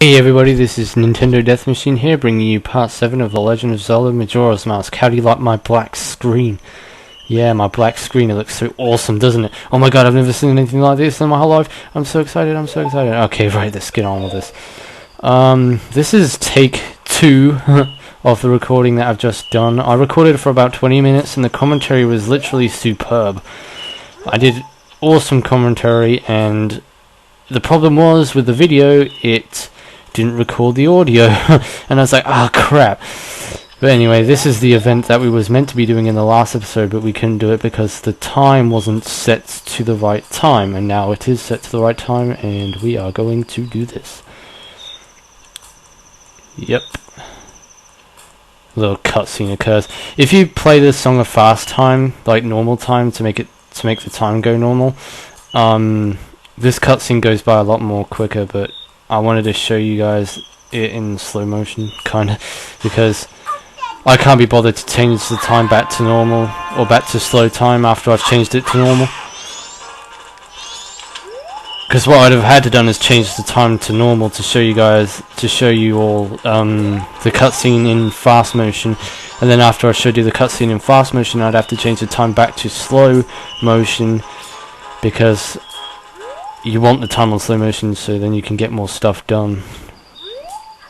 Hey everybody, this is Nintendo Death Machine here, bringing you part 7 of The Legend of Zelda Majora's Mask. How do you like my black screen? Yeah, my black screen, it looks so awesome, doesn't it? Oh my god, I've never seen anything like this in my whole life. I'm so excited, I'm so excited. Okay, right, let's get on with this. This is take 2 of the recording that I've just done. I recorded it for about 20 minutes and the commentary was literally superb. I did awesome commentary, and the problem was with the video, it didn't record the audio. And I was like, ah, crap. But anyway, this is the event that we was meant to be doing in the last episode, but we couldn't do it because the time wasn't set to the right time, and now it is set to the right time, and we are going to do this. Yep. A little cutscene occurs. If you play this song a fast time, like normal time, to make the time go normal, this cutscene goes by a lot more quicker, but I wanted to show you guys it in slow motion, kinda, because I can't be bothered to change the time back to normal, or back to slow time after I've changed it to normal. Because what I'd have had to done is change the time to normal to show you guys, to show you all the cutscene in fast motion, and then after I showed you the cutscene in fast motion, I'd have to change the time back to slow motion, because you want the time on slow motion so then you can get more stuff done.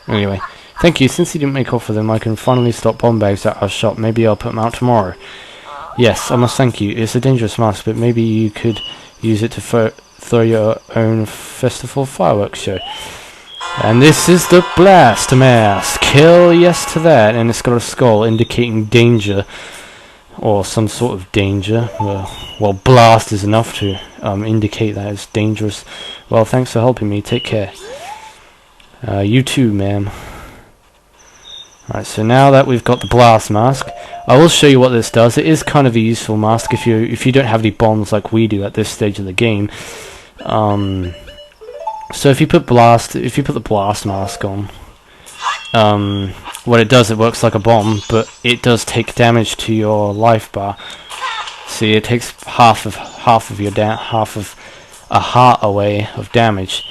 Anyway, thank you. Since you didn't make off with them, I can finally stop bomb bags at our shop. Maybe I'll put them out tomorrow. Yes, I must thank you. It's a dangerous mask, but maybe you could use it to throw your own festival fireworks show. And this is the blast mask. Hell yes to that. And it's got a skull indicating danger, or some sort of danger. Well, blast is enough to indicate that it's dangerous. Well, thanks for helping me. Take care. You too, ma'am. Alright, so now that we've got the blast mask, I will show you what this does. It is kind of a useful mask if you don't have any bombs like we do at this stage of the game. So if you put the blast mask on, what it does, it works like a bomb, but it does take damage to your life bar. See, it takes half of a heart away of damage.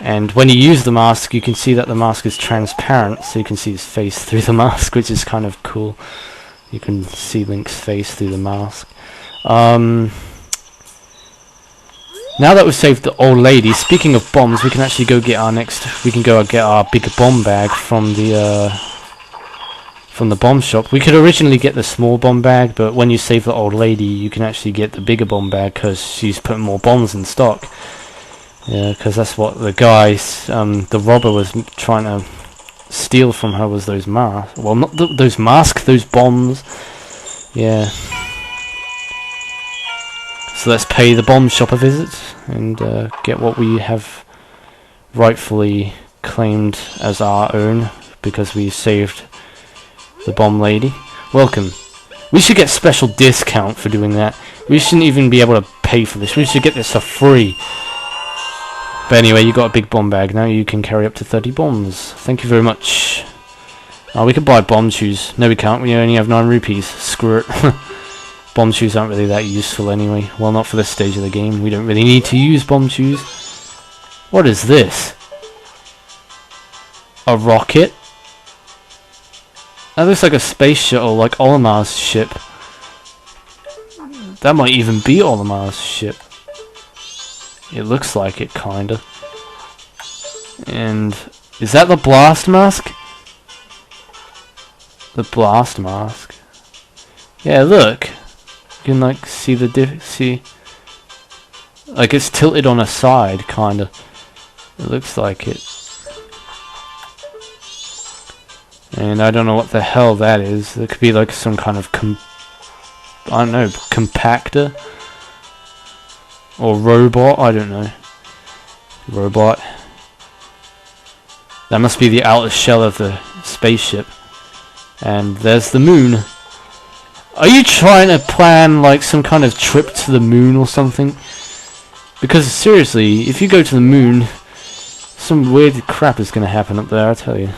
And when you use the mask, you can see that the mask is transparent, so you can see his face through the mask, which is kind of cool. You can see Link's face through the mask. Now that we've saved the old lady, speaking of bombs, we can actually go get our big bomb bag from the bomb shop. We could originally get the small bomb bag, but when you save the old lady, you can actually get the bigger bomb bag because she's putting more bombs in stock. Yeah, because that's what the guy, the robber, was trying to steal from her, was those masks. Well, not those masks, those bombs. Yeah. So let's pay the bomb shop a visit and get what we have rightfully claimed as our own because we saved the bomb lady. Welcome. We should get special discount for doing that. We shouldn't even be able to pay for this. We should get this for free. But anyway, you got a big bomb bag. Now you can carry up to 30 bombs. Thank you very much. Oh, we could buy bomb shoes. No, we can't. We only have 9 rupees. Screw it. Bomb shoes aren't really that useful anyway. Well, not for this stage of the game. We don't really need to use bomb shoes. What is this? A rocket? That looks like a space shuttle, like Olimar's ship. That might even be Olimar's ship. It looks like it, kinda. And is that the blast mask? The blast mask. Yeah, look. You can like see the like it's tilted on a side, kinda. It looks like it. And I don't know what the hell that is. It could be like some kind of I don't know, compactor or robot. I don't know. Robot. That must be the outer shell of the spaceship. And there's the moon. Are you trying to plan like some kind of trip to the moon or something? Because seriously, if you go to the moon, some weird crap is going to happen up there, I tell you.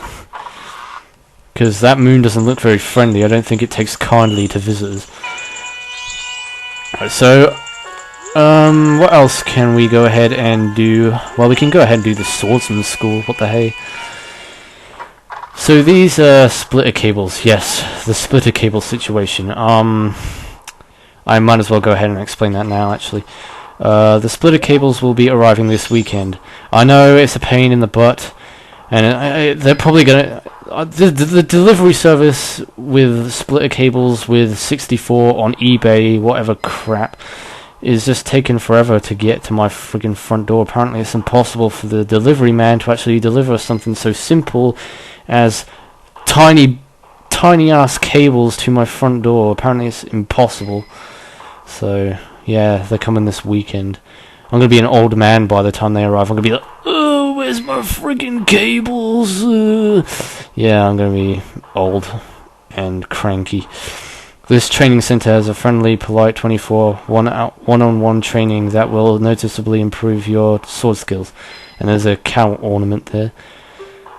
Because that moon doesn't look very friendly. I don't think it takes kindly to visitors. Right, so What else can we go ahead and do? Well, we can go ahead and do the swordsman school. What the hey? So these splitter cables, yes, the splitter cable situation. I might as well go ahead and explain that now, actually. The splitter cables will be arriving this weekend. I know it's a pain in the butt, and they're probably gonna... the delivery service with splitter cables with 64 on eBay, whatever crap, is just taking forever to get to my friggin' front door. Apparently it's impossible for the delivery man to actually deliver something so simple as tiny ass cables to my front door. Apparently it's impossible. So yeah, they're coming this weekend. I'm gonna be an old man by the time they arrive. I'm gonna be like, oh, where's my friggin' cables? Yeah, I'm gonna be old and cranky. This training center has a friendly, polite 24 one-on-one training that will noticeably improve your sword skills. And there's a cow ornament there.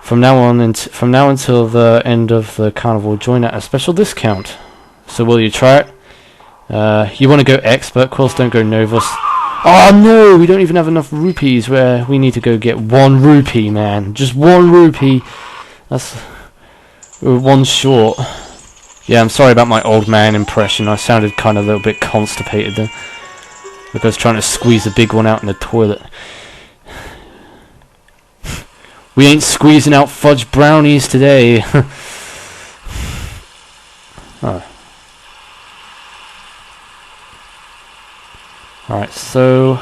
From now until the end of the carnival, join at a special discount. So will you try it? You want to go expert course, don't go novice. Oh no, we don't even have enough rupees. Where we need to go get 1 rupee, man. Just 1 rupee. We're 1 short. Yeah, I'm sorry about my old man impression. I sounded kind of a little bit constipated there. Like I was trying to squeeze a big one out in the toilet. We ain't squeezing out fudge brownies today. Oh. Alright, so...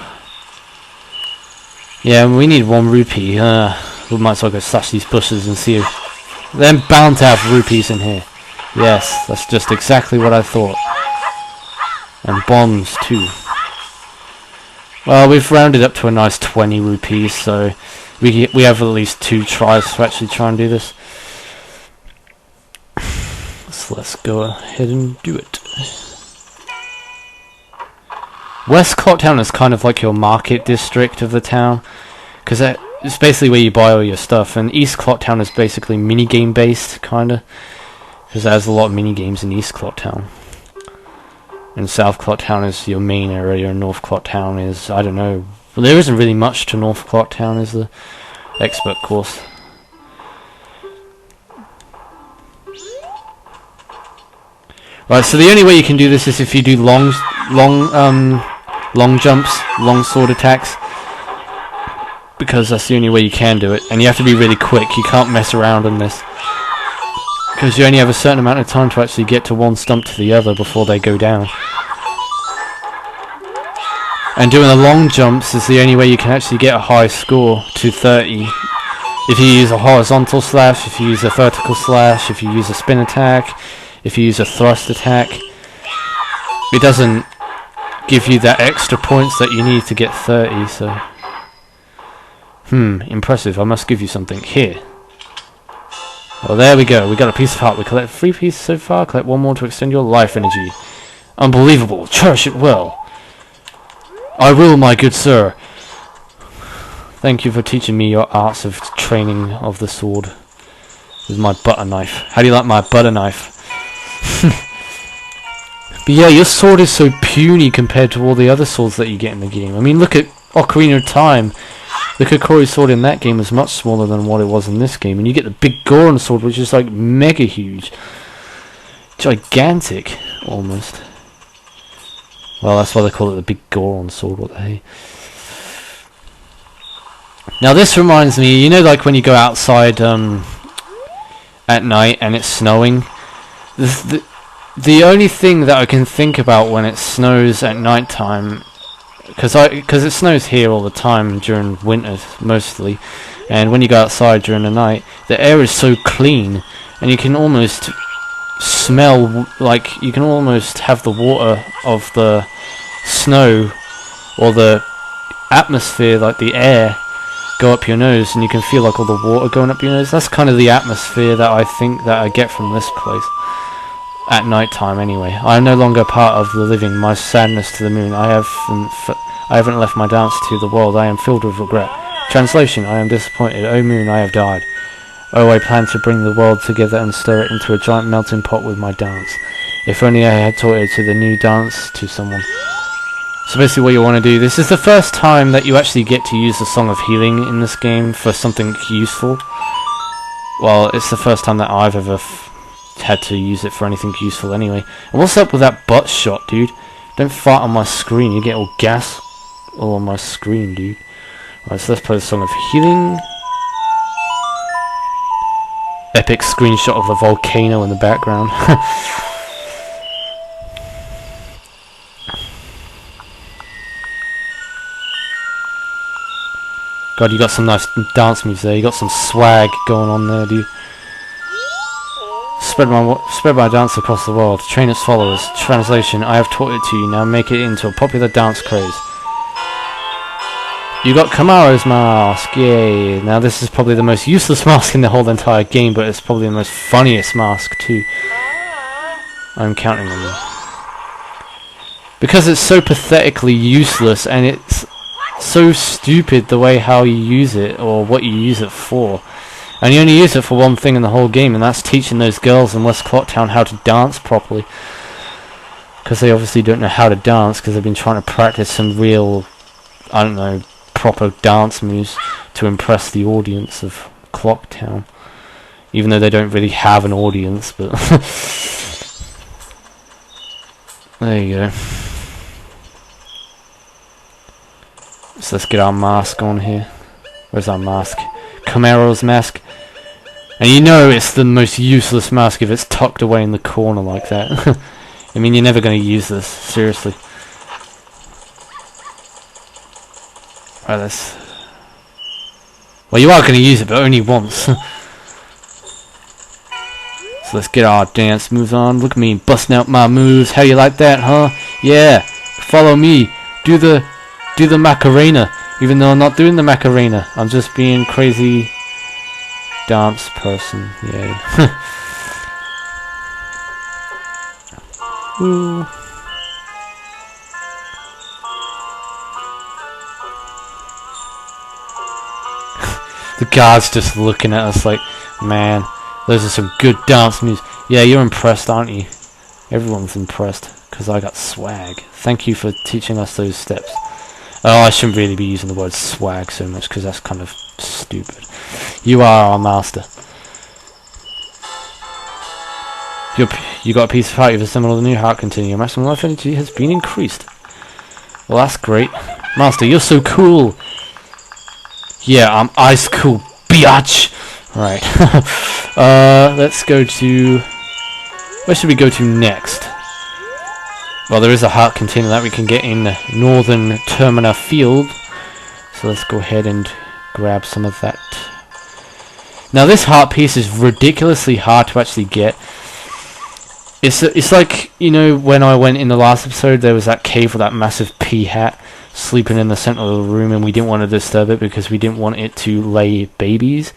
yeah, we need 1 rupee. We might as well go slash these bushes and see if... they're bound to have rupees in here. Yes, that's just exactly what I thought. And bombs, too. Well, we've rounded up to a nice 20 rupees, so... we have at least 2 tries to actually try and do this. So let's go ahead and do it. West Clocktown is kind of like your market district of the town, because it's basically where you buy all your stuff, and East Clocktown is basically minigame based, kinda, because there's a lot of minigames in East Clocktown. And South Clocktown is your main area, and North Clocktown is, I don't know, well, there isn't really much to North Clocktown, is the expert course. Right, so the only way you can do this is if you do long jumps, long sword attacks, because that's the only way you can do it, and you have to be really quick. You can't mess around on this, because you only have a certain amount of time to actually get to one stump to the other before they go down. And doing the long jumps is the only way you can actually get a high score to 30. If you use a horizontal slash, if you use a vertical slash, if you use a spin attack, if you use a thrust attack, it doesn't give you that extra points that you need to get 30, so... impressive, I must give you something. Here. Well, there we go, we got a piece of heart. We collect 3 pieces so far, collect 1 more to extend your life energy. Unbelievable, cherish it well. I will, my good sir. Thank you for teaching me your arts of training of the sword. This is my butter knife. How do you like my butter knife? But yeah, your sword is so puny compared to all the other swords that you get in the game. I mean, look at Ocarina of Time. The Kokori sword in that game is much smaller than what it was in this game. And you get the big Goron sword, which is like mega huge. Gigantic, almost. Well, that's why they call it the big Goron sword, what the hey. Now this reminds me, you know, like when you go outside at night and it's snowing? The only thing that I can think about when it snows at night time, because it snows here all the time during winter mostly, and when you go outside during the night, the air is so clean, and you can almost smell, like you can almost have the water of the snow or the atmosphere, like the air, go up your nose, and you can feel like all the water going up your nose. That's kind of the atmosphere that I think that I get from this place. At night time, anyway. I am no longer part of the living, my sadness to the moon. I haven't left my dance to the world. I am filled with regret. Translation, I am disappointed. O moon, I have died. Oh, I plan to bring the world together and stir it into a giant melting pot with my dance. If only I had taught it to the new dance to someone. So basically what you want to do, this is the first time that you actually get to use the Song of Healing in this game for something useful. Well, it's the first time that I've ever had to use it for anything useful anyway. And what's up with that butt shot, dude? Don't fart on my screen, you get all gas all on my screen, dude. Alright, so let's play the Song of Healing. Epic screenshot of the volcano in the background. God, you got some nice dance moves there. You got some swag going on there, dude. Spread my dance across the world. Train its followers. Translation: I have taught it to you. Now make it into a popular dance craze. You got Kamaro's mask. Yay! Now this is probably the most useless mask in the whole entire game, but it's probably the most funniest mask too. I'm counting on you. Because it's so pathetically useless, and it's so stupid the way how you use it or what you use it for, and you only use it for one thing in the whole game, and that's teaching those girls in West Clocktown how to dance properly, because they obviously don't know how to dance because they've been trying to practice some real, I don't know, proper dance moves to impress the audience of Clocktown, even though they don't really have an audience. But there you go. So let's get our mask on here. Where's our mask? Kamaro's mask. And you know it's the most useless mask if it's tucked away in the corner like that. I mean, you're never going to use this, seriously. Right, let's... Well, you are going to use it, but only once. So let's get our dance moves on. Look at me, busting out my moves. How you like that, huh? Yeah, follow me. Do the Macarena, even though I'm not doing the Macarena. I'm just being crazy dance person. Yay. Woo. The guard's just looking at us like, man, those are some good dance moves. Yeah, you're impressed, aren't you? Everyone's impressed, because I got swag. Thank you for teaching us those steps. Oh, I shouldn't really be using the word swag so much, because that's kind of stupid. You are our master. You got a piece of heart. You've assembled a new heart container. Your maximum life energy has been increased. Well, that's great. Master, you're so cool. Yeah, I'm ice cool, biatch. Right. Let's go to... Where should we go to next? Well, there is a heart container that we can get in the northern Termina field. So let's go ahead and grab some of that. Now this heart piece is ridiculously hard to actually get. It's like, you know, when I went in the last episode, there was that cave with that massive pea hat sleeping in the center of the room, and we didn't want to disturb it because we didn't want it to lay babies.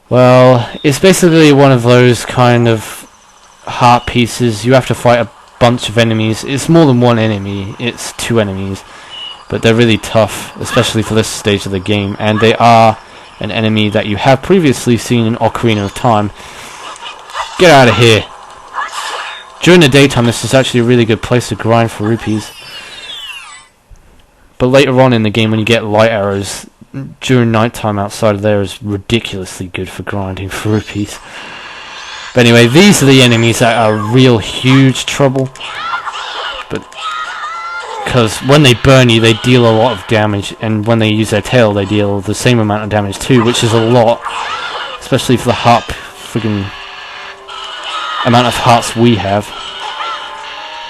Well, it's basically one of those kind of heart pieces. You have to fight a bunch of enemies. It's more than one enemy, it's 2 enemies, but they're really tough, especially for this stage of the game, and they are an enemy that you have previously seen in Ocarina of Time. Get out of here. During the daytime this is actually a really good place to grind for rupees, but later on in the game when you get light arrows during nighttime outside of there is ridiculously good for grinding for rupees. But anyway, these are the enemies that are real huge trouble, but because when they burn you they deal a lot of damage, and when they use their tail they deal the same amount of damage too, which is a lot, especially for the heart friggin' amount of hearts we have.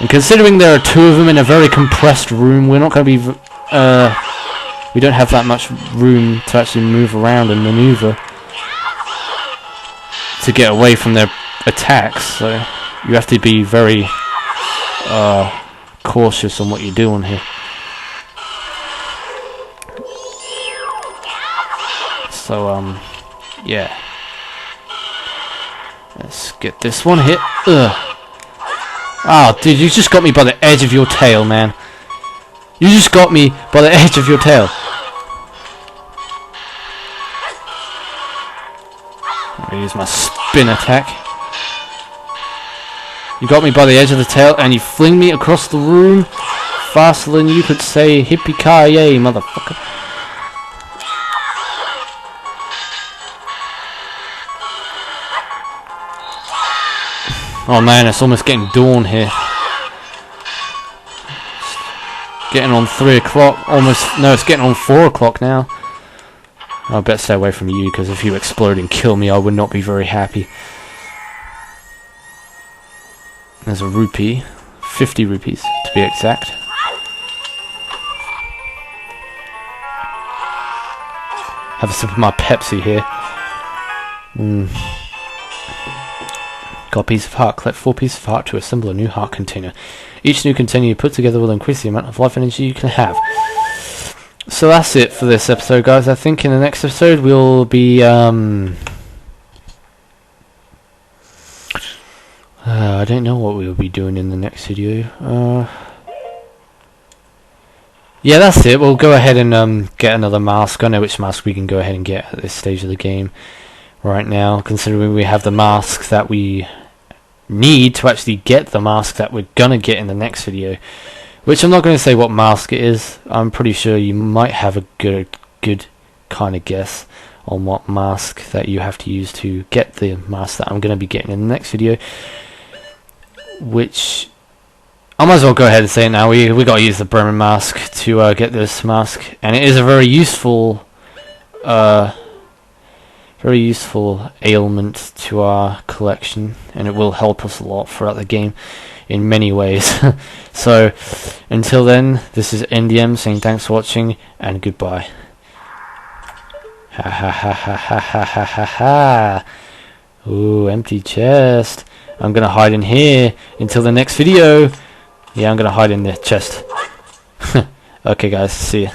And considering there are 2 of them in a very compressed room, we're not going to be we don't have that much room to actually move around and maneuver to get away from their attacks, so you have to be very cautious on what you're doing here. So yeah, let's get this one hit. Oh dude, you just got me by the edge of your tail, man. You just got me by the edge of your tail. I'm gonna use my spin attack. You got me by the edge of the tail and you fling me across the room. faster than you could say hippie-ki-yay, motherfucker. Oh man, it's almost getting dawn here. Getting on 3 o'clock, almost, no, it's getting on 4 o'clock now. I better stay away from you, because if you explode and kill me, I would not be very happy. There's a rupee, 50 rupees to be exact. Have a sip of my Pepsi here. Got a piece of heart. Collect 4 pieces of heart to assemble a new heart container. Each new container you put together will increase the amount of life energy you can have. So that's it for this episode, guys. I think in the next episode we'll be I don't know what we'll be doing in the next video. Yeah, that's it. We'll go ahead and get another mask. I know which mask we can go ahead and get at this stage of the game right now, considering we have the mask that we need to actually get the mask that we're gonna get in the next video, which I'm not going to say what mask it is. I'm pretty sure you might have a good kind of guess on what mask that you have to use to get the mask that I'm going to be getting in the next video, which I might as well go ahead and say it now. We got to use the Bremen mask to get this mask, and it is a very useful ailment to our collection, and it will help us a lot throughout the game in many ways. So until then, this is NDM saying thanks for watching and goodbye. Ha ha ha ha ha ha ha ha ha. Ooh, empty chest. I'm gonna hide in here until the next video. Yeah, I'm gonna hide in the chest. Okay guys, see ya.